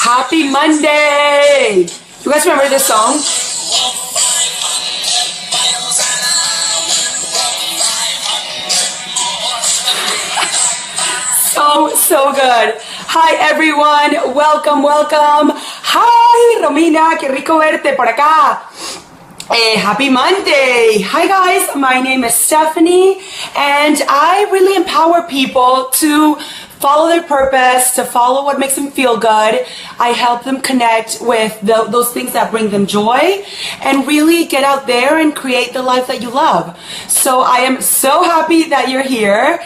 Happy Monday! You guys remember this song? So good. Hi everyone, welcome. Hi Romina, qué rico verte por acá. Happy Monday. Hi guys, my name is Stephanie and I really empower people to follow their purpose, to follow what makes them feel good. I help them connect with those things that bring them joy and really get out there and create the life that you love. So I am so happy that you're here.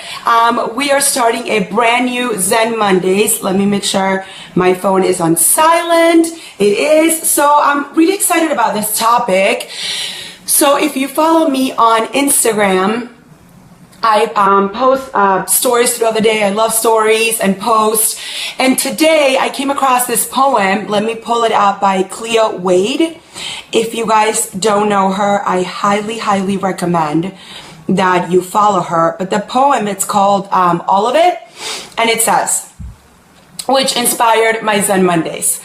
We are starting a brand new Zen Mondays. Let me make sure my phone is on silent. It is. So I'm really excited about this topic. So if you follow me on Instagram, I post stories throughout the day. I love stories and posts. And today I came across this poem. Let me pull it out by Cleo Wade. If you guys don't know her, I highly recommend that you follow her. But the poem, it's called All of It. And it says, which inspired my Zen Mondays.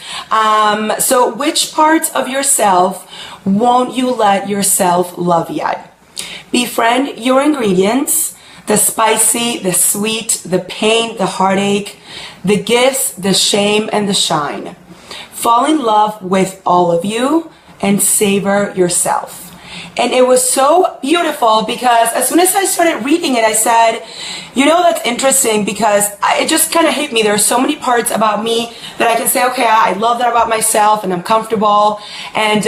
So which parts of yourself won't you let yourself love yet? Befriend your ingredients, the spicy, the sweet, the pain, the heartache, the gifts, the shame, and the shine. Fall in love with all of you and savor yourself. And it was so beautiful because as soon as I started reading it, I said, you know, that's interesting because it just kind of hit me. There are so many parts about me that I can say, okay, I love that about myself and I'm comfortable. And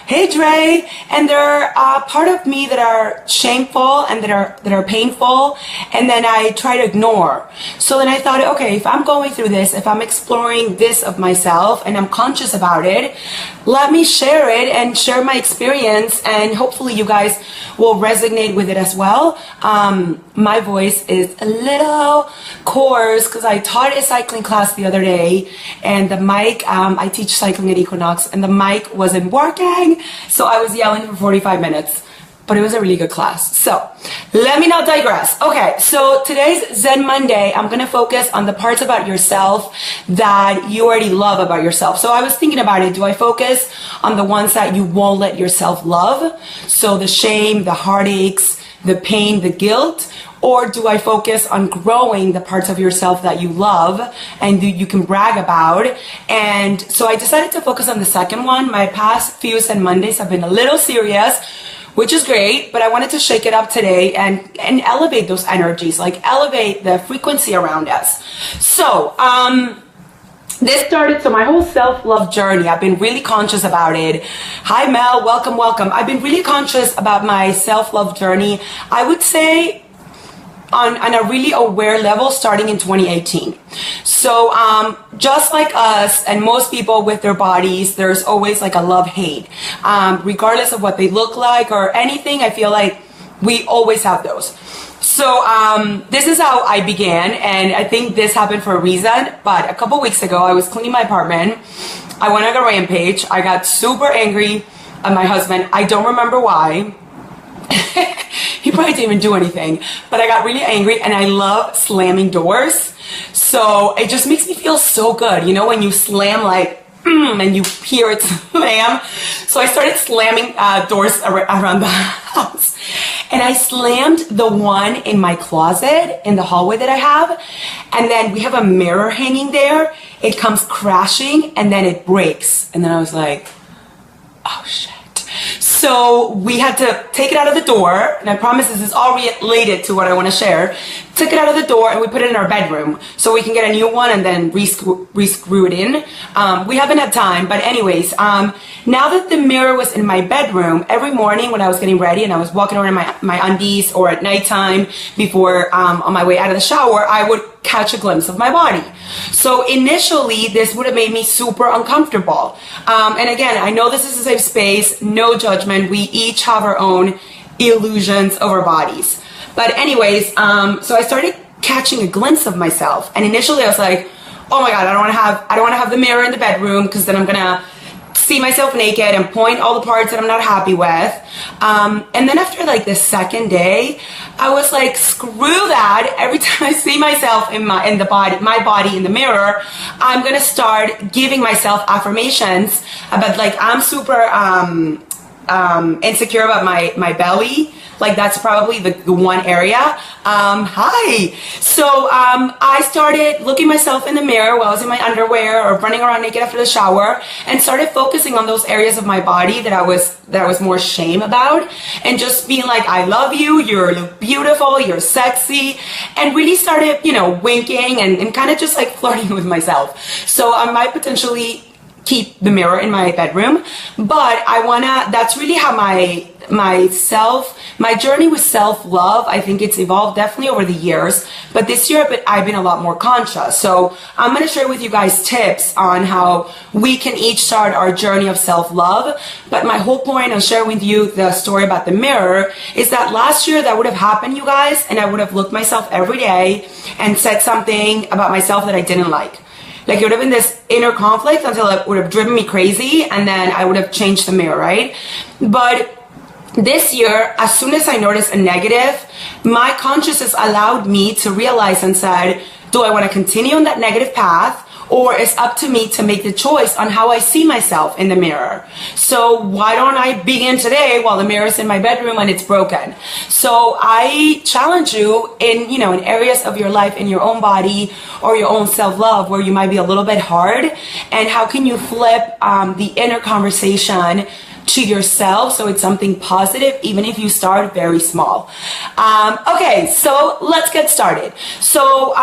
hey Dre, and there are part of me that are shameful and that are painful, and then I try to ignore. So then I thought, okay, if I'm going through this, if I'm exploring this of myself and I'm conscious about it, let me share it and share my experience, and hopefully you guys will resonate with it as well. My voice is a little coarse because I taught a cycling class the other day, and the mic, I teach cycling at Equinox, and the mic wasn't working. So I was yelling for 45 minutes, but it was a really good class. So let me not digress. Okay, so today's Zen Monday, I'm going to focus on the parts about yourself that you already love about yourself. So I was thinking about it. Do I focus on the ones that you won't let yourself love? So the shame, the heartaches, the pain, the guilt? Or do I focus on growing the parts of yourself that you love and you can brag about? And so I decided to focus on the second one. My past few Zen Mondays have been a little serious, which is great, but I wanted to shake it up today and elevate those energies, like elevate the frequency around us. So, this started, so my whole self-love journey, I've been really conscious about it. Hi Mel, welcome. I've been really conscious about my self-love journey, I would say, on a really aware level starting in 2018. So just like us and most people with their bodies, there's always like a love-hate. Regardless of what they look like or anything, I feel like we always have those. So this is how I began, and I think this happened for a reason. But a couple weeks ago, I was cleaning my apartment. I went on a rampage. I got super angry at my husband. I don't remember why. He probably didn't even do anything, but I got really angry, and I love slamming doors. So it just makes me feel so good, you know, when you slam like and you hear it slam. So I started slamming doors around the house, and I slammed the one in my closet in the hallway that I have, and then we have a mirror hanging there. It comes crashing and then it breaks, and then I was like, oh shit. So we had to take it out of the door, and I promise this is all related to what I want to share. Took it out of the door and we put it in our bedroom so we can get a new one and then re-screw it in. We haven't had time, but anyways, now that the mirror was in my bedroom, every morning when I was getting ready and I was walking around in my undies, or at nighttime before on my way out of the shower, I would catch a glimpse of my body. So initially this would have made me super uncomfortable. And again, I know this is a safe space, no judgment. We each have our own illusions of our bodies. But anyways, so I started catching a glimpse of myself, and initially I was like, oh my God, I don't want to have the mirror in the bedroom because then I'm gonna see myself naked and point all the parts that I'm not happy with. And then after like the second day, I was like, screw that. Every time I see myself in my body in the mirror, I'm gonna start giving myself affirmations about like, I'm super insecure about my belly. Like that's probably the one area. Hi. So I started looking myself in the mirror while I was in my underwear or running around naked after the shower, and started focusing on those areas of my body that I was more shame about, and just being like, I love you, you look beautiful, you're sexy, and really started, winking and kind of just like flirting with myself. So I might potentially keep the mirror in my bedroom, but that's really how my journey with self-love, I think it's evolved definitely over the years, but this year I've been a lot more conscious. So I'm going to share with you guys tips on how we can each start our journey of self-love. But my whole point on sharing with you the story about the mirror is that last year that would have happened, you guys, and I would have looked myself every day and said something about myself that I didn't like. Like it would have been this inner conflict until it would have driven me crazy, and then I would have changed the mirror, right? But this year, as soon as I noticed a negative, my consciousness allowed me to realize and said, do I want to continue on that negative path? Or it's up to me to make the choice on how I see myself in the mirror. So why don't I begin today while the mirror is in my bedroom and it's broken? So I challenge you in areas of your life, in your own body or your own self-love, where you might be a little bit hard. And how can you flip the inner conversation to yourself so it's something positive, even if you start very small. Okay, so let's get started. So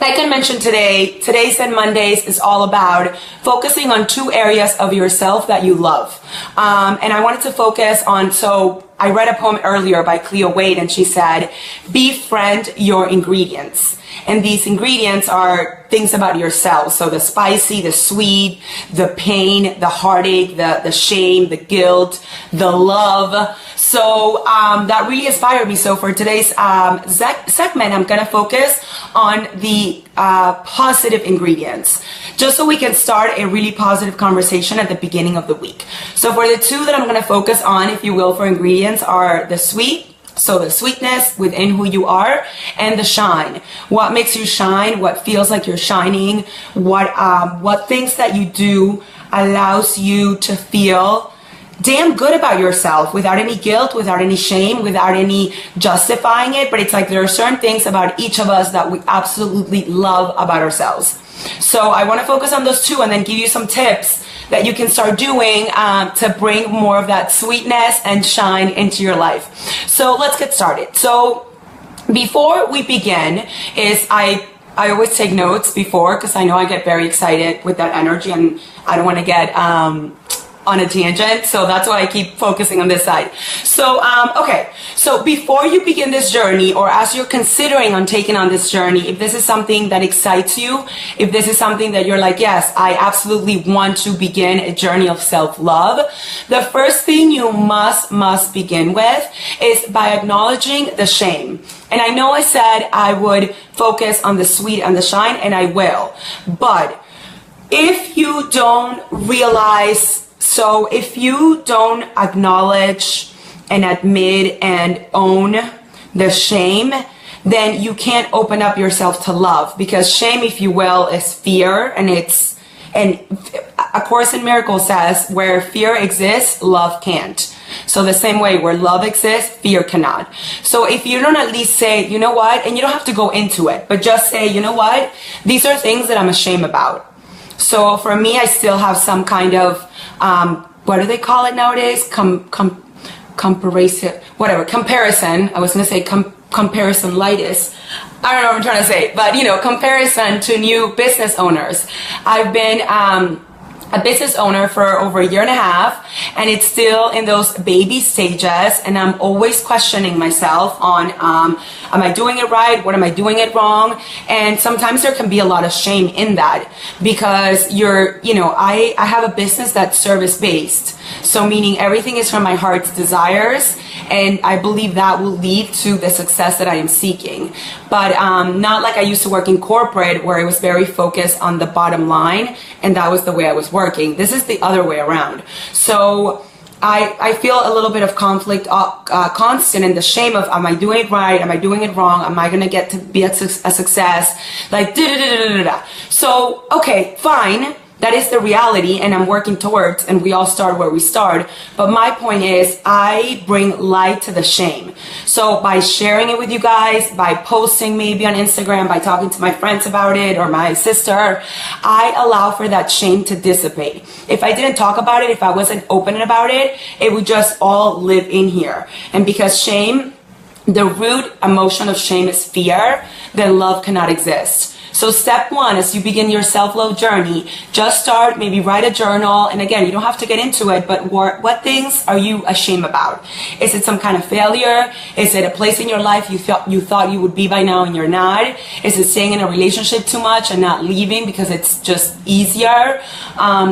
like I mentioned today's Zen Mondays is all about focusing on 2 areas of yourself that you love. And I wanted to focus on, so I read a poem earlier by Cleo Wade, and she said, befriend your ingredients. And these ingredients are things about yourself. So the spicy, the sweet, the pain, the heartache, the shame, the guilt, the love. So that really inspired me. So for today's segment, I'm going to focus on the positive ingredients, just so we can start a really positive conversation at the beginning of the week. So for the 2 that I'm going to focus on, if you will, for ingredients are the sweet. So the sweetness within who you are, and the shine. What makes you shine? What feels like you're shining? What things that you do allows you to feel damn good about yourself without any guilt, without any shame, without any justifying it. But it's like there are certain things about each of us that we absolutely love about ourselves. So I want to focus on those 2 and then give you some tips that you can start doing to bring more of that sweetness and shine into your life. So let's get started. So before we begin, I always take notes before, because I know I get very excited with that energy and I don't want to get on a tangent, so that's why I keep focusing on this side. So okay, so before you begin this journey, or as you're considering on taking on this journey, if this is something that excites you, if this is something that you're like, yes, I absolutely want to begin a journey of self-love, the first thing you must begin with is by acknowledging the shame. And I know I said I would focus on the sweet and the shine, and I will, but if you don't realize, so if you don't acknowledge and admit and own the shame, then you can't open up yourself to love, because shame, if you will, is fear, and A Course in Miracles says where fear exists, love can't. So the same way where love exists, fear cannot. So if you don't at least say, you know what, and you don't have to go into it, but just say, you know what, these are things that I'm ashamed about. So for me, I still have some kind of, what do they call it nowadays? Comparison. I was going to say comparison-litis. I don't know what I'm trying to say, but comparison to new business owners. I've been a business owner for over a year and a half, and it's still in those baby stages, and I'm always questioning myself on, am I doing it right? What am I doing it wrong? And sometimes there can be a lot of shame in that, because I have a business that's service-based. So meaning everything is from my heart's desires, and I believe that will lead to the success that I am seeking. but not like I used to work in corporate where it was very focused on the bottom line, and that was the way I was working. This is the other way around. So I feel a little bit of conflict constant in the shame of, am I doing it right? Am I doing it wrong? Am I going to get to be a success? Like, da-da-da-da-da-da. So, okay, fine. That is the reality, and I'm working towards, and we all start where we start. But my point is, I bring light to the shame. So by sharing it with you guys, by posting maybe on Instagram, by talking to my friends about it or my sister, I allow for that shame to dissipate. If I didn't talk about it, if I wasn't open about it, it would just all live in here. And because shame, the root emotion of shame is fear, then love cannot exist. So step one, as you begin your self-love journey, just start, maybe write a journal. And again, you don't have to get into it, but what things are you ashamed about? Is it some kind of failure? Is it a place in your life you thought you would be by now and you're not? Is it staying in a relationship too much and not leaving because it's just easier?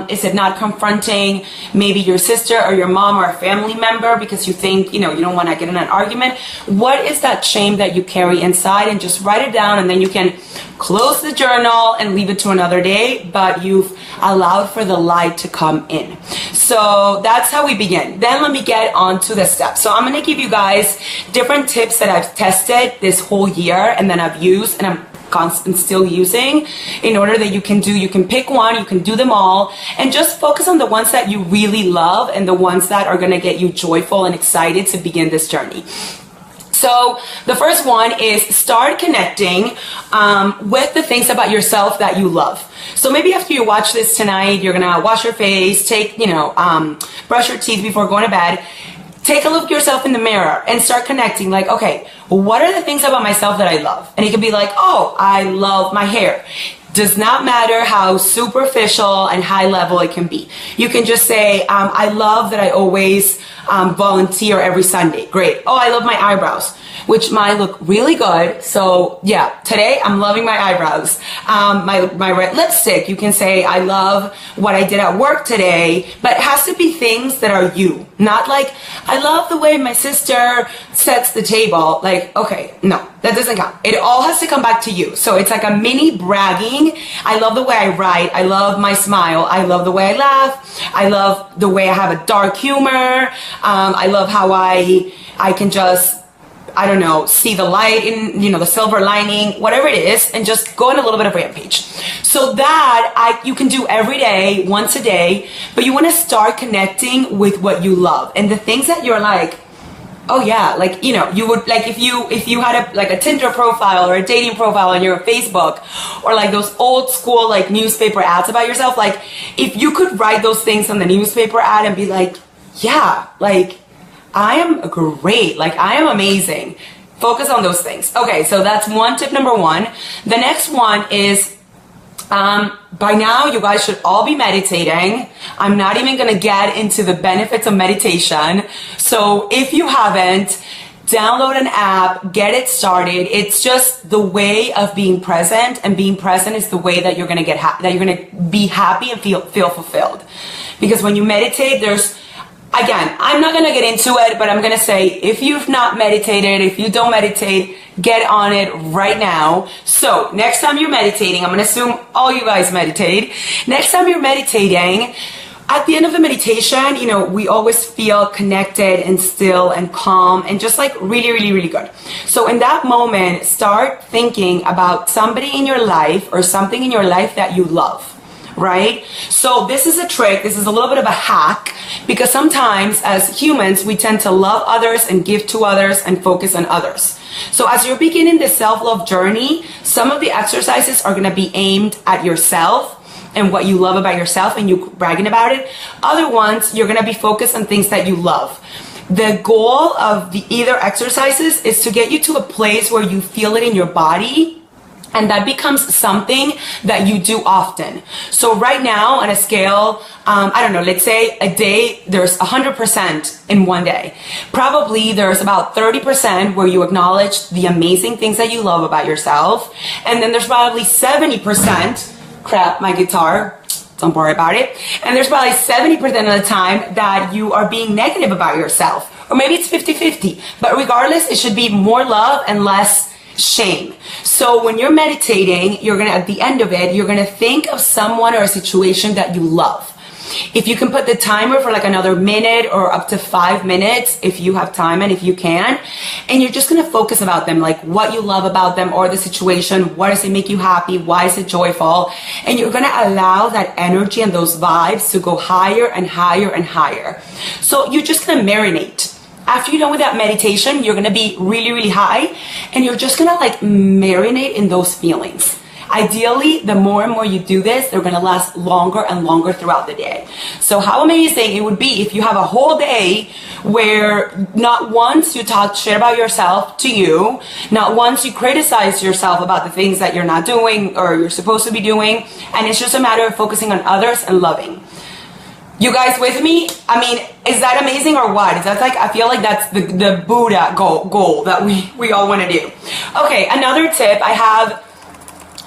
Is it not confronting maybe your sister or your mom or a family member because you think, you don't want to get in an argument? What is that shame that you carry inside? And just write it down, and then you can close the journal and leave it to another day, but you've allowed for the light to come in. So that's how we begin. Then let me get on to the steps. So I'm going to give you guys different tips that I've tested this whole year and then I've used and I'm still using in order that you can pick one, you can do them all, and just focus on the ones that you really love and the ones that are going to get you joyful and excited to begin this journey. So the first one is start connecting with the things about yourself that you love. So maybe after you watch this tonight, you're gonna wash your face, brush your teeth before going to bed. Take a look at yourself in the mirror and start connecting. Like, okay, what are the things about myself that I love? And it could be like, oh, I love my hair. Does not matter how superficial and high level it can be. You can just say, I love that I always volunteer every Sunday. Great. Oh, I love my eyebrows, which might look really good. So yeah, today I'm loving my eyebrows. My red lipstick, you can say, I love what I did at work today, but it has to be things that are you. Not like, I love the way my sister sets the table. Like, okay, no, that doesn't count. It all has to come back to you. So it's like a mini bragging. I love the way I write. I love my smile. I love the way I laugh. I love the way I have a dark humor. I love how I can just, I don't know, see the light in, the silver lining, whatever it is, and just go on a little bit of rampage. So that you can do every day, once a day, but you want to start connecting with what you love and the things that you're like, oh yeah, like, you would, like, if you had a Tinder profile or a dating profile on your Facebook, or like those old school, like, newspaper ads about yourself, like, if you could write those things on the newspaper ad and be like, yeah, like, I am great, like, I am amazing. Focus on those things. Okay, so that's tip number one. The next one is, by now you guys should all be meditating. I'm not even gonna get into the benefits of meditation. So if you haven't, download an app, get it started. It's just the way of being present, and being present is the way that you're gonna that you're gonna be happy and feel fulfilled. Because when you meditate, again, I'm not going to get into it, but I'm going to say, if you've not meditated, if you don't meditate, get on it right now. So next time you're meditating, I'm going to assume all you guys meditate. Next time you're meditating, at the end of the meditation, we always feel connected and still and calm and just like really, really, really good. So in that moment, start thinking about somebody in your life or something in your life that you love. Right? So this is a trick. This is a little bit of a hack, because sometimes as humans, we tend to love others and give to others and focus on others. So as you're beginning the self-love journey, some of the exercises are going to be aimed at yourself and what you love about yourself and you bragging about it. Other ones, you're going to be focused on things that you love. The goal of either exercises is to get you to a place where you feel it in your body, and that becomes something that you do often. So right now on a scale, I don't know, let's say a day, there's 100% in one day. Probably there's about 30% where you acknowledge the amazing things that you love about yourself. And then there's probably 70%, crap, my guitar, don't worry about it. And there's probably 70% of the time that you are being negative about yourself. Or maybe it's 50-50. But regardless, it should be more love and less shame. So when you're meditating, you're gonna, at the end of it, you're gonna think of someone or a situation that you love. If you can put the timer for like another minute or up to 5 minutes, if you have time and if you can, and you're just gonna focus about them, like what you love about them or the situation, what does it make you happy, why is it joyful, and you're gonna allow that energy and those vibes to go higher and higher and higher. So you're just gonna marinate. After you're done with that meditation, you're gonna be really, really high, and you're just gonna like marinate in those feelings. Ideally, the more and more you do this, they're gonna last longer and longer throughout the day. So how amazing it would be if you have a whole day where not once you talk shit about yourself to you, not once you criticize yourself about the things that you're not doing or you're supposed to be doing, and it's just a matter of focusing on others and loving. You guys with me? I mean, is that amazing or what? Is that like, I feel like that's the Buddha goal that we all wanna do. Okay, another tip, I have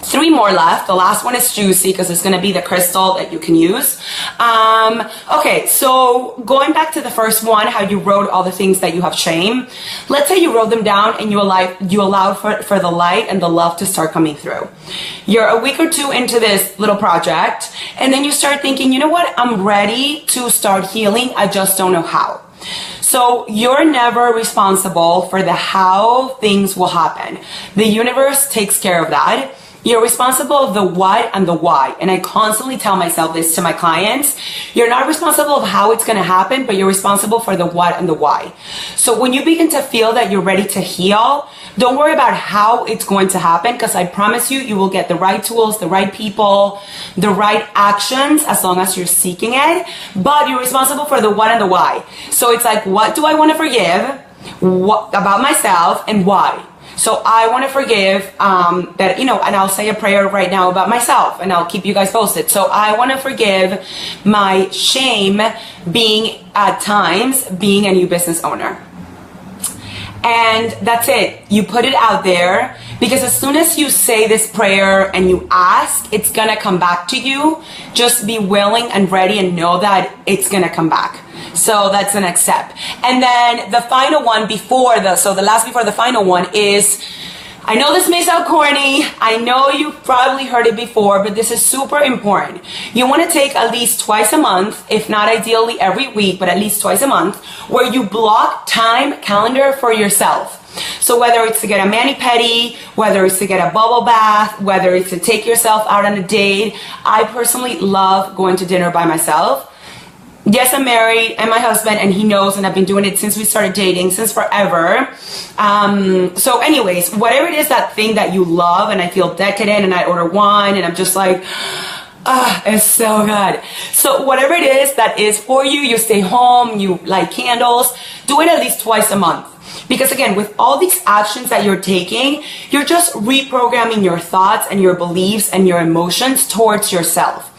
3 more left. The last one is juicy because it's going to be the crystal that you can use. Okay, so going back to the first one, how you wrote all the things that you have shame. Let's say you wrote them down and you allowed for the light and the love to start coming through. You're a week or 2 into this little project, and then you start thinking, you know what? I'm ready to start healing. I just don't know how. So you're never responsible for the how things will happen. The universe takes care of that. You're responsible of the what and the why. And I constantly tell myself this to my clients. You're not responsible of how it's going to happen, but you're responsible for the what and the why. So when you begin to feel that you're ready to heal, don't worry about how it's going to happen, because I promise you, you will get the right tools, the right people, the right actions, as long as you're seeking it. But you're responsible for the what and the why. So it's like, what do I want to forgive about myself, and why? So I want to forgive that, you know, and I'll say a prayer right now about myself, and I'll keep you guys posted. So I want to forgive my shame being, at times, being a new business owner. And that's it. You put it out there, because as soon as you say this prayer and you ask, it's going to come back to you. Just be willing and ready and know that it's going to come back. So that's the next step. And then the final one the last before the final one is, I know this may sound corny. I know you've probably heard it before, but this is super important. You want to take at least twice a month, if not ideally every week, but at least twice a month, where you block time, calendar for yourself. So whether it's to get a mani-pedi, whether it's to get a bubble bath, whether it's to take yourself out on a date. I personally love going to dinner by myself. Yes, I'm married, and my husband, and he knows, and I've been doing it since we started dating, since forever. So anyways, whatever it is, that thing that you love, and I feel decadent, and I order wine, and I'm just like, it's so good. So whatever it is that is for you, you stay home, you light candles, do it at least twice a month. Because again, with all these actions that you're taking, you're just reprogramming your thoughts and your beliefs and your emotions towards yourself.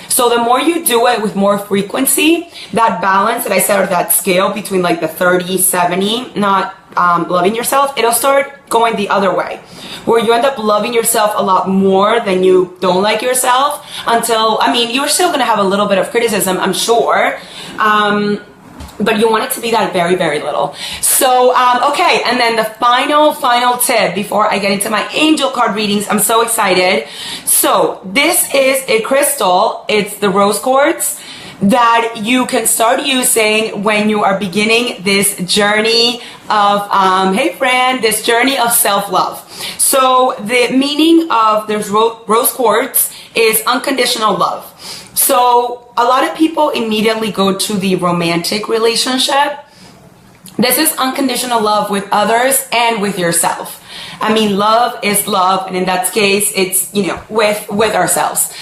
So the more you do it with more frequency, that balance that I said, or that scale between like the 30-70, not loving yourself, it'll start going the other way, where you end up loving yourself a lot more than you don't like yourself, until, I mean, you're still going to have a little bit of criticism, I'm sure, but you want it to be that very, very little. So, okay, and then the final tip before I get into my angel card readings. I'm so excited. So this is a crystal. It's the rose quartz that you can start using when you are beginning this journey of, hey friend, this journey of self-love. So the meaning of this rose quartz is unconditional love. So a lot of people immediately go to the romantic relationship. This is unconditional love with others and with yourself. I mean, love is love, and in that case, it's, you know, with ourselves.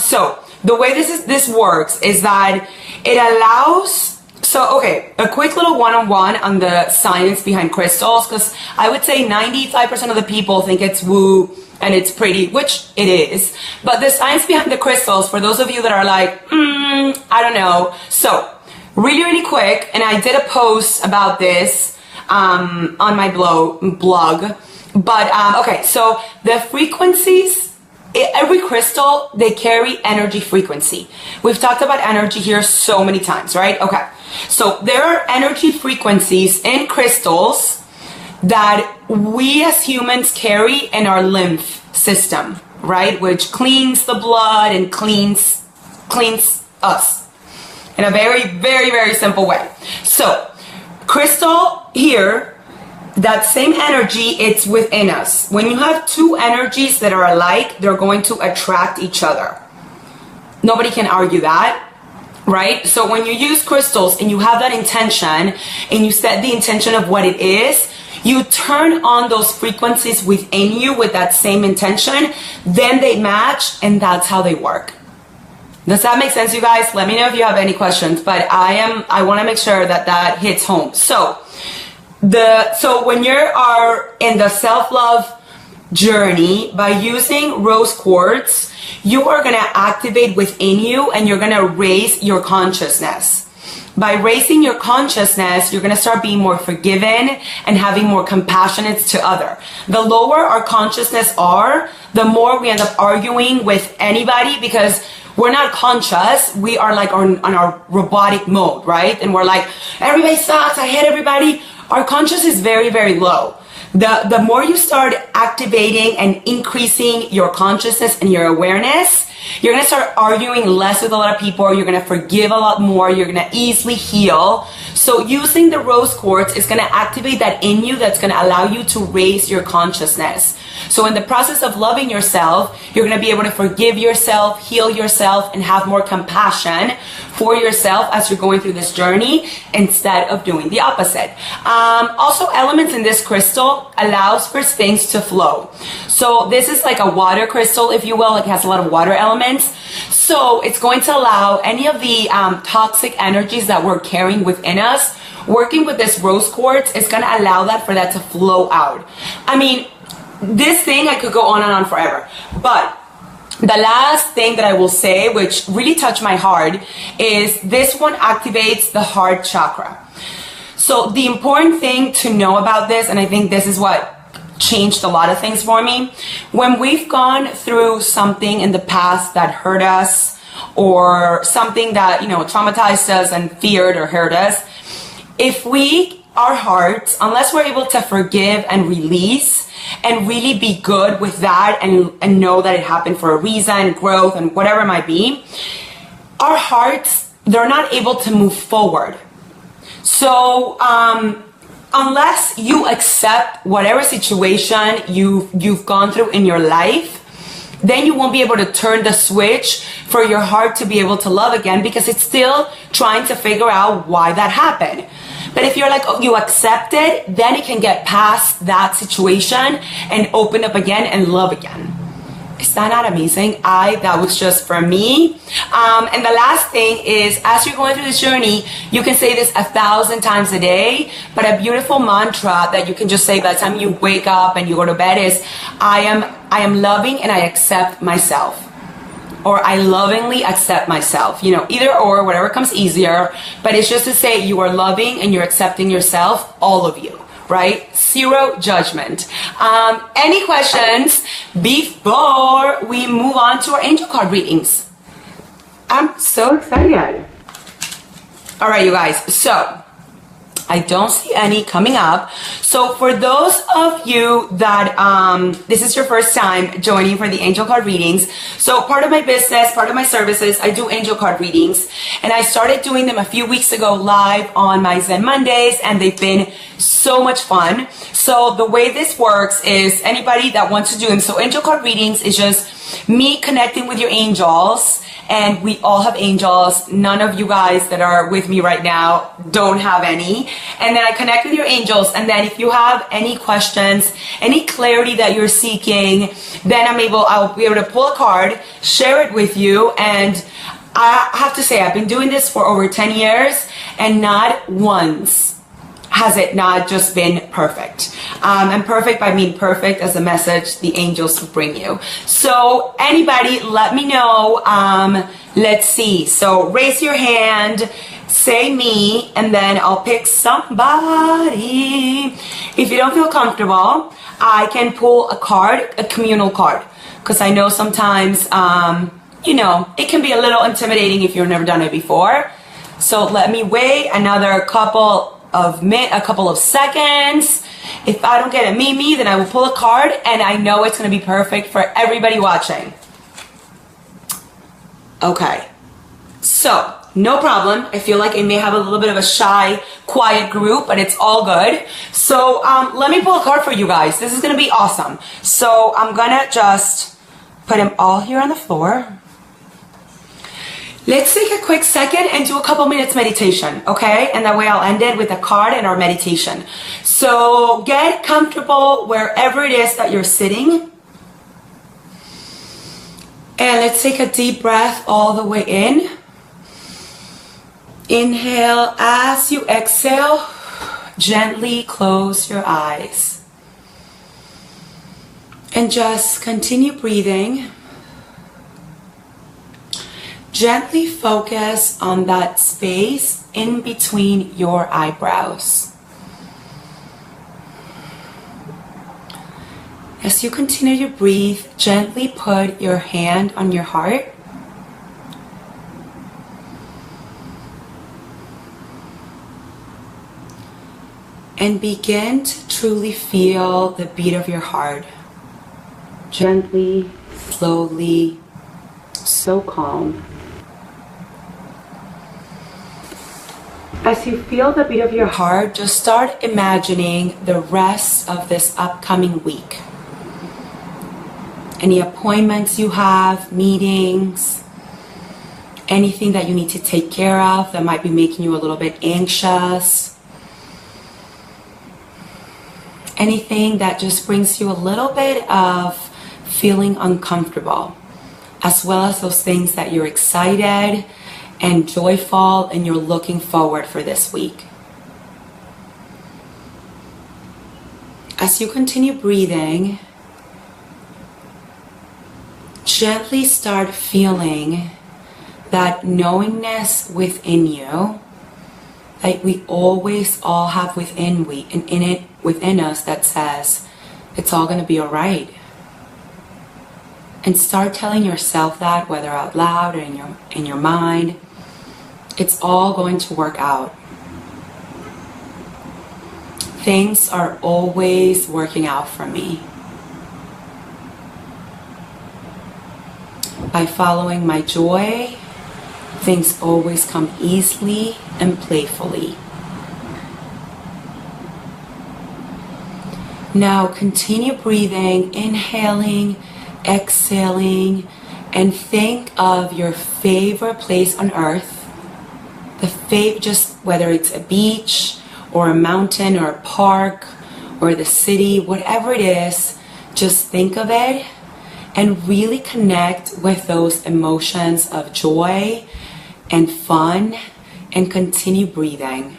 So the way this works is that it allows, so okay, a quick little one-on-one on the science behind crystals, because I would say 95% of the people think it's woo and it's pretty, which it is. But the science behind the crystals, for those of you that are like, I don't know. So really, really quick, and I did a post about this on my blog. But okay, so the frequencies, every crystal, they carry energy frequency. We've talked about energy here so many times, right? Okay, so there are energy frequencies in crystals that we as humans carry in our lymph system, right? Which cleans the blood and cleans us in a very, very, very simple way. So crystal here, that same energy, it's within us. When you have two energies that are alike, they're going to attract each other. Nobody can argue that, right? So when you use crystals and you have that intention and you set the intention of what it is, you turn on those frequencies within you with that same intention, then they match, and that's how they work. Does that make sense, you guys? Let me know if you have any questions, but I want to make sure that that hits home. So when you are in the self-love journey, by using rose quartz, you are going to activate within you and you're going to raise your consciousness. By raising your consciousness, you're going to start being more forgiving and having more compassionate to other. The lower our consciousness are, the more we end up arguing with anybody, because we're not conscious. We are like on our robotic mode, right? And we're like, everybody sucks, I hate everybody. Our conscious is very, very low. The more you start activating and increasing your consciousness and your awareness, you're going to start arguing less with a lot of people. You're going to forgive a lot more. You're going to easily heal. So using the rose quartz is going to activate that in you that's going to allow you to raise your consciousness. So in the process of loving yourself, you're going to be able to forgive yourself, heal yourself, and have more compassion for yourself as you're going through this journey instead of doing the opposite. Also, elements in this crystal allows for things to flow. So this is like a water crystal, if you will. It has a lot of water elements. So it's going to allow any of the toxic energies that we're carrying within us, working with this rose quartz is going to allow that for that to flow out. I mean, this thing, I could go on and on forever, but the last thing that I will say, which really touched my heart, is this one activates the heart chakra. So the important thing to know about this, and I think this is what changed a lot of things for me, when we've gone through something in the past that hurt us, or something that, you know, traumatized us and feared or hurt us, if our hearts, unless we're able to forgive and release and really be good with that and know that it happened for a reason, growth, and whatever it might be, our hearts, they're not able to move forward. So unless you accept whatever situation you've gone through in your life, then you won't be able to turn the switch for your heart to be able to love again, because it's still trying to figure out why that happened. But if you're like, oh, you accept it, then it can get past that situation and open up again and love again. Is that not amazing? That was just for me. And the last thing is, as you're going through this journey, you can say this 1,000 times a day, but a beautiful mantra that you can just say by the time you wake up and you go to bed is, I am loving and I accept myself. Or I lovingly accept myself, you know, either or, whatever comes easier, but it's just to say you are loving and you're accepting yourself, all of you, right? Zero judgment. Any questions before we move on to our angel card readings? I'm so excited. All right, you guys, so I don't see any coming up. So for those of you that this is your first time joining for the angel card readings, so part of my business, part of my services, I do angel card readings, and I started doing them a few weeks ago live on my Zen Mondays, and they've been so much fun. So the way this works is anybody that wants to do them, so angel card readings is just me connecting with your angels, and we all have angels. None of you guys that are with me right now don't have any. And then I connect with your angels, and then if you have any questions, any clarity that you're seeking, then I'll be able to pull a card, share it with you. And I have to say, I've been doing this for over 10 years, and not once has it not just been perfect. And perfect, I mean perfect as a message the angels bring you. So anybody, let me know. Let's see. So raise your hand, say me, and then I'll pick somebody. If you don't feel comfortable, I can pull a card, a communal card, because I know sometimes, you know, it can be a little intimidating if you've never done it before. So let me wait another couple of seconds. If I don't get a Mimi, then I will pull a card, and I know it's going to be perfect for everybody watching. Okay. So, no problem. I feel like it may have a little bit of a shy, quiet group, but it's all good. So, let me pull a card for you guys. This is going to be awesome. So, I'm going to just put them all here on the floor. Let's take a quick second and do a couple minutes meditation, okay? And that way I'll end it with a card and our meditation. So get comfortable wherever it is that you're sitting. And let's take a deep breath all the way in. Inhale. As you exhale, gently close your eyes. And just continue breathing. Gently focus on that space in between your eyebrows. As you continue to breathe, gently put your hand on your heart. And begin to truly feel the beat of your heart. Gently, slowly, so calm. As you feel the beat of your heart, just start imagining the rest of this upcoming week. Any appointments you have, meetings, anything that you need to take care of that might be making you a little bit anxious. Anything that just brings you a little bit of feeling uncomfortable, as well as those things that you're excited and joyful and you're looking forward for this week. As you continue breathing, gently start feeling that knowingness within you that we always all have within us that says it's all going to be all right. And start telling yourself that, whether out loud or in your mind. It's all going to work out. Things are always working out for me. By following my joy, things always come easily and playfully. Now continue breathing, inhaling, exhaling, and think of your favorite place on earth. Just whether it's a beach or a mountain or a park or the city, whatever it is, just think of it and really connect with those emotions of joy and fun and continue breathing.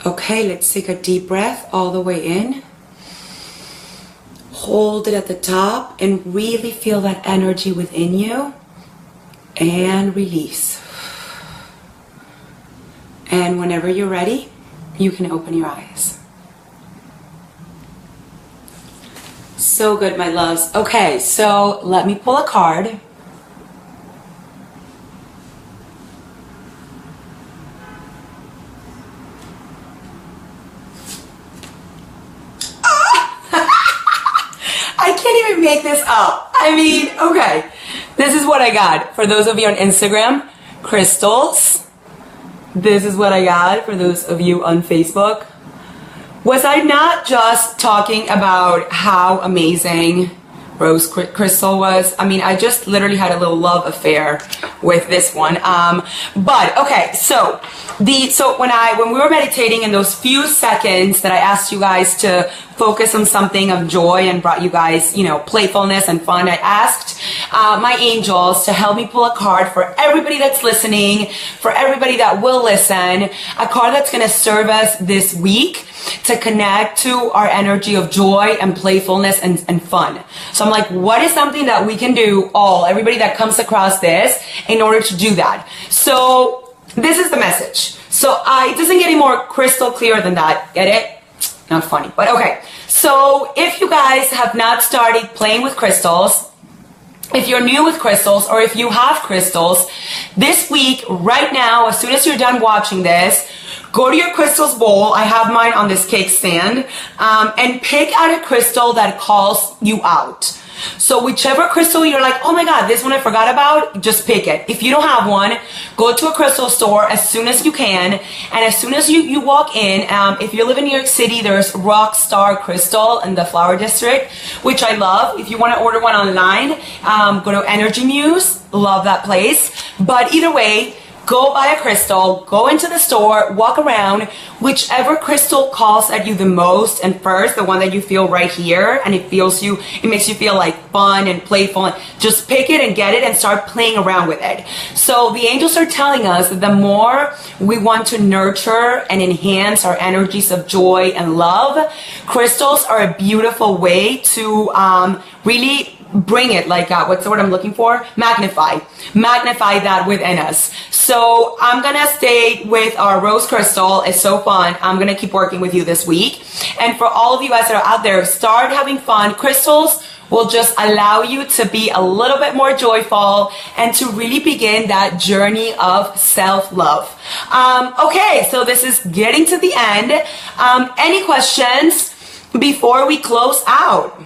Okay, let's take a deep breath all the way in. Hold it at the top and really feel that energy within you. And release. And whenever you're ready, you can open your eyes. So good, my loves. Okay, so let me pull a card. I can't even make this up. I mean, okay. This is what I got. For those of you on Instagram, crystals. This is what I got for those of you on Facebook. Was I not just talking about how amazing rose crystal was? I mean, I just literally had a little love affair with this one. But okay, so when we were meditating in those few seconds that I asked you guys to focus on something of joy and brought you guys, playfulness and fun, I asked my angels to help me pull a card for everybody that's listening, for everybody that will listen, a card that's going to serve us this week to connect to our energy of joy and playfulness and fun. So I'm like, what is something that we can do, everybody that comes across this, in order to do that? So this is the message. So it doesn't get any more crystal clear than that. Get it? Not funny, but okay. So if you guys have not started playing with crystals, if you're new with crystals, or if you have crystals, this week, right now, as soon as you're done watching this, go to your crystals bowl. I have mine on this cake stand, and pick out a crystal that calls you out. So whichever crystal you're like, oh my God, this one I forgot about, just pick it. If you don't have one, go to a crystal store as soon as you can. And as soon as you walk in, if you live in New York City, there's Rock Star Crystal in the Flower District, which I love. If you want to order one online, go to Energy Muse. Love that place. But either way, go buy a crystal, go into the store, walk around, whichever crystal calls at you the most and first, the one that you feel right here, and it makes you feel like fun and playful, just pick it and get it and start playing around with it. So the angels are telling us that the more we want to nurture and enhance our energies of joy and love, crystals are a beautiful way to really bring it, like what's the word I'm looking for? Magnify that within us. So I'm gonna stay with our rose crystal. It's so fun. I'm gonna keep working with you this week. And for all of you guys that are out there, start having fun. Crystals will just allow you to be a little bit more joyful and to really begin that journey of self-love. Okay, so this is getting to the end. Any questions before we close out?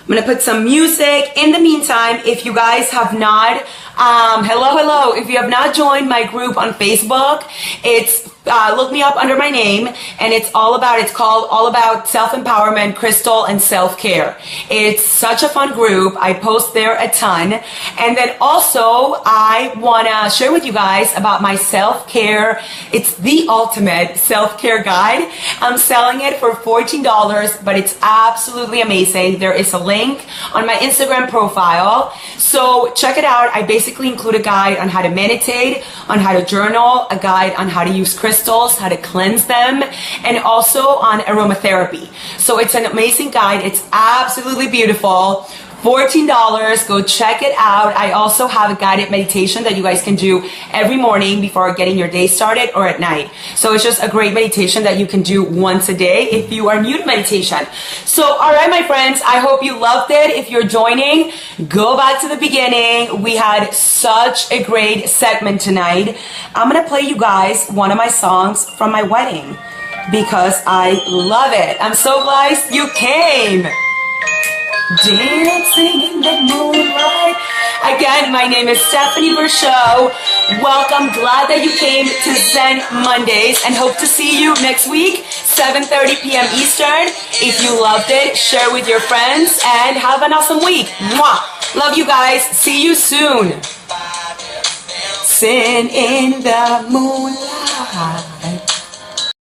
I'm going to put some music. In the meantime, if you guys have not, hello, if you have not joined my group on Facebook, it's, look me up under my name, and it's called All About Self-Empowerment, Crystal, and Self-Care. It's such a fun group. I post there a ton. And then also, I want to share with you guys about my self-care. It's the ultimate self-care guide. I'm selling it for $14, but it's absolutely amazing. There is a link on my Instagram profile. So check it out. I basically include a guide on how to meditate, on how to journal, a guide on how to use crystals, how to cleanse them, and also on aromatherapy. So it's an amazing guide. It's absolutely beautiful. $14. Go check it out. I also have a guided meditation that you guys can do every morning before getting your day started or at night. So it's just a great meditation that you can do once a day if you are new to meditation. So, all right, my friends, I hope you loved it. If you're joining, go back to the beginning. We had such a great segment tonight. I'm going to play you guys one of my songs from my wedding because I love it. I'm so glad you came. Dancing in the moonlight. Again, my name is Stephanie Berchot. Welcome, glad that you came to Zen Mondays, and hope to see you next week, 7:30 p.m. Eastern. If you loved it, share with your friends, and have an awesome week. Mwah! Love you guys. See you soon. Sin in the moonlight.